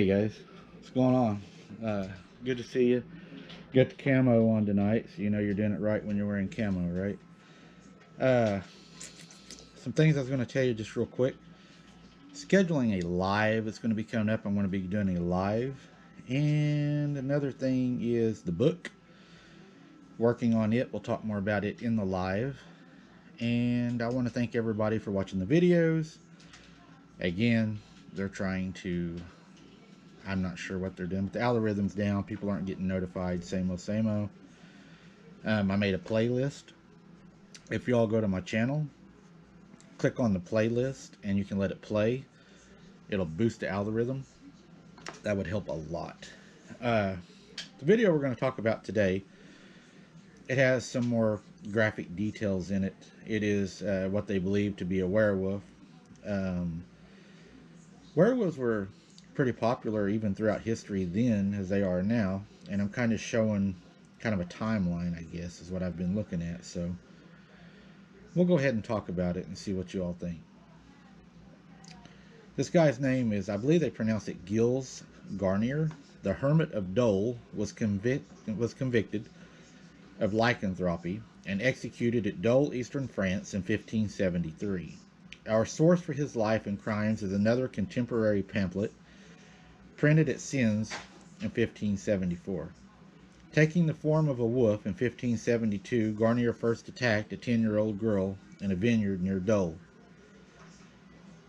guys, what's going on? Good to see you. Got the camo on tonight, so you know you're doing it right when you're wearing camo, right? Some things I was going to tell you just real quick. Scheduling a live is going to be coming up. I'm going to be doing a live. And another thing is the book. Working on it. We'll talk more about it in the live. And I want to thank everybody for watching the videos. Again, they're trying to... I'm not sure what they're doing, but the algorithm's down. People aren't getting notified. Same old, same old. I made a playlist. If you all go to my channel, click on the playlist, and you can let it play. It'll boost the algorithm. That would help a lot. The video we're going to talk about today, it has some more graphic details in it. It is what they believe to be a werewolf. Werewolves were pretty popular even throughout history then as they are now, and I'm kind of showing kind of a timeline, I guess, is what I've been looking at. So we'll go ahead and talk about it and see what you all think. This guy's name is, I believe they pronounce it Gilles Garnier. The Hermit of Dole was convicted of lycanthropy and executed at Dole, Eastern France in 1573. Our source for his life and crimes is another contemporary pamphlet printed at Sens in 1574. Taking the form of a wolf in 1572, Garnier first attacked a 10-year-old girl in a vineyard near Dole.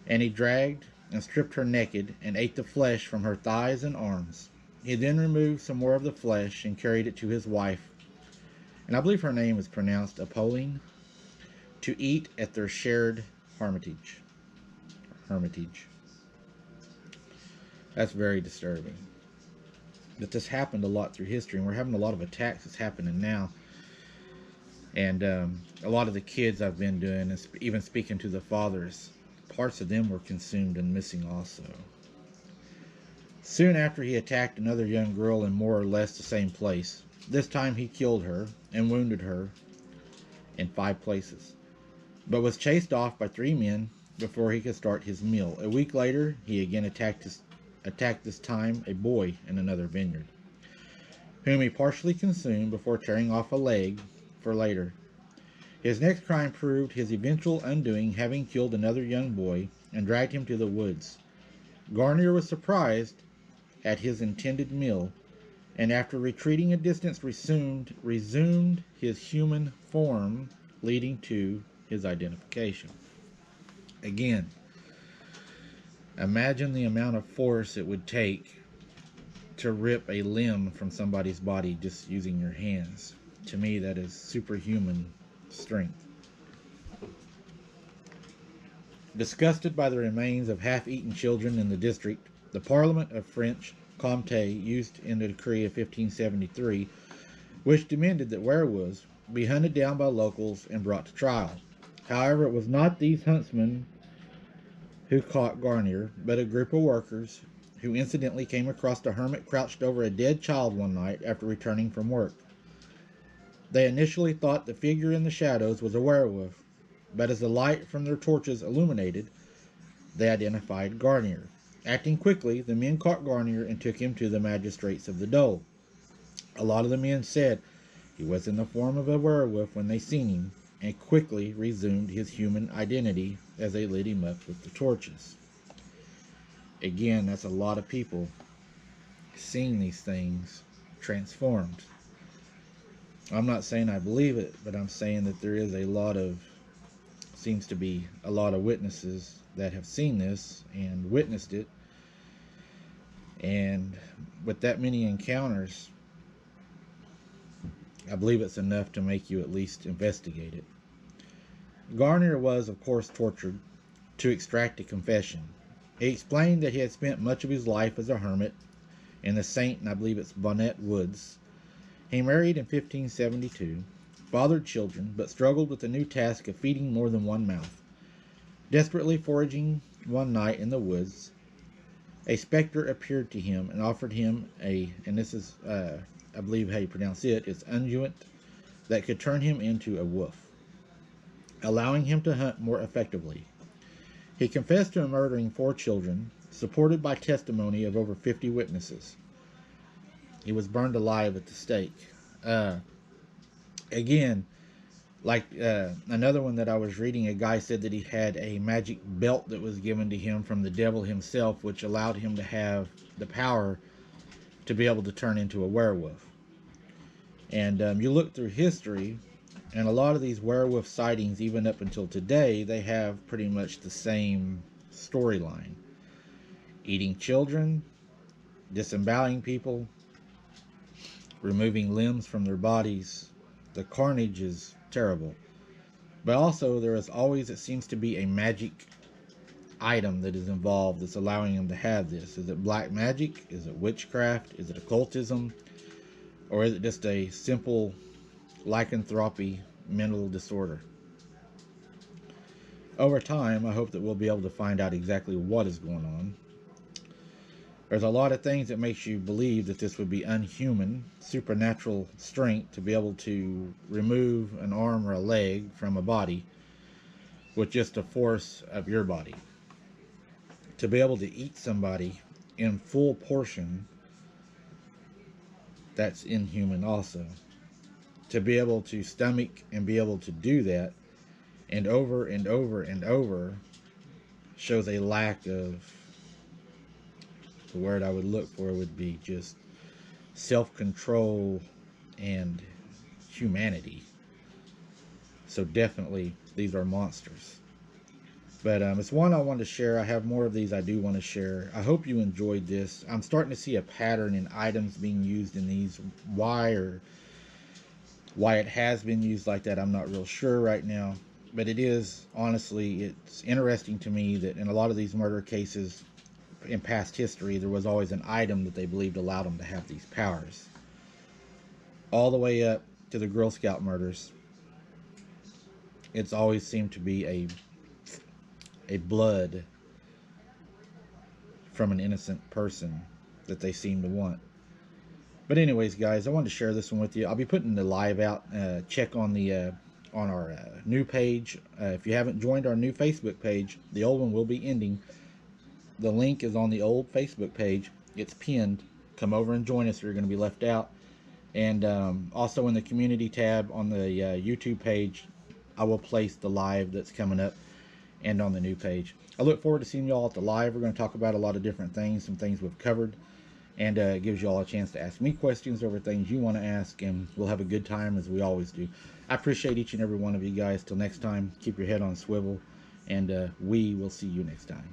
And he dragged and stripped her naked and ate the flesh from her thighs and arms. He then removed some more of the flesh and carried it to his wife, and I believe her name is pronounced Apolline, to eat at their shared hermitage. That's very disturbing. But this happened a lot through history, and we're having a lot of attacks that's happening now. And a lot of the kids I've been doing, and even speaking to the fathers, parts of them were consumed and missing also. Soon after, he attacked another young girl in more or less the same place. This time he killed her and wounded her in 5 places, but was chased off by 3 men before he could start his meal. A week later, he again attacked this time a boy in another vineyard, whom he partially consumed before tearing off a leg for later. His next crime proved his eventual undoing, having killed another young boy and dragged him to the woods. Garnier was surprised at his intended meal, and after retreating a distance resumed his human form, leading to his identification. Again, imagine the amount of force it would take to rip a limb from somebody's body just using your hands. To me, that is superhuman strength. Disgusted by the remains of half-eaten children in the district, the Parliament of French Comté used in the decree of 1573, which demanded that werewolves be hunted down by locals and brought to trial. However, it was not these huntsmen who caught Garnier, but a group of workers who incidentally came across a hermit crouched over a dead child one night after returning from work. They initially thought the figure in the shadows was a werewolf, but as the light from their torches illuminated, they identified Garnier. Acting quickly, the men caught Garnier and took him to the magistrates of the Dole. A lot of the men said he was in the form of a werewolf when they seen him, and quickly resumed his human identity as they lit him up with the torches. Again, that's a lot of people seeing these things transformed. I'm not saying I believe it, but I'm saying that there is seems to be a lot of witnesses that have seen this and witnessed it. And with that many encounters, I believe it's enough to make you at least investigate it. Garnier was, of course, tortured to extract a confession. He explained that he had spent much of his life as a hermit in the St. and I believe it's Bonnet Woods. He married in 1572, fathered children, but struggled with the new task of feeding more than one mouth. Desperately foraging one night in the woods, a specter appeared to him and offered him and this is, I believe how you pronounce it, it's unguent, that could turn him into a wolf, allowing him to hunt more effectively. He confessed to murdering 4 children supported by testimony of over 50 witnesses. He was burned alive at the stake. Uh, Again, like another one that I was reading, a guy said that he had a magic belt that was given to him from the devil himself, which allowed him to have the power to be able to turn into a werewolf. And you look through history, and a lot of these werewolf sightings, even up until today, they have pretty much the same storyline: eating children, disemboweling people, removing limbs from their bodies. The carnage is terrible. But also, there is always, it seems to be, a magic item that is involved that's allowing them to have this. Is it black magic? Is it witchcraft? Is it occultism? Or is it just a simple lycanthropy mental disorder? Over time, I hope that we'll be able to find out exactly what is going on. There's a lot of things that makes you believe that this would be unhuman, supernatural strength to be able to remove an arm or a leg from a body with just the force of your body. To be able to eat somebody in full portion, that's inhuman also. To be able to stomach and be able to do that and over and over and over shows a lack of, the word I would look for would be just self-control and humanity. So definitely these are monsters. But it's one I want to share. I have more of these I do want to share. I hope you enjoyed this. I'm starting to see a pattern in items being used in these. Why it has been used like that, I'm not real sure right now. But it is, honestly, it's interesting to me that in a lot of these murder cases in past history, there was always an item that they believed allowed them to have these powers. All the way up to the Girl Scout murders, it's always seemed to be a blood from an innocent person that they seem to want. But anyways, guys, I wanted to share this one with you. I'll be putting the live out. Check on the on our new page. If you haven't joined our new Facebook page, the old one will be ending. The link is on the old Facebook page. It's pinned. Come over and join us, or you're going to be left out. And also in the community tab on the YouTube page, I will place the live that's coming up, and on the new page. I look forward to seeing you all at the live. We're going to talk about a lot of different things, some things we've covered, and it gives you all a chance to ask me questions over things you want to ask, and we'll have a good time as we always do. I appreciate each and every one of you guys. Till next time, keep your head on a swivel, and we will see you next time.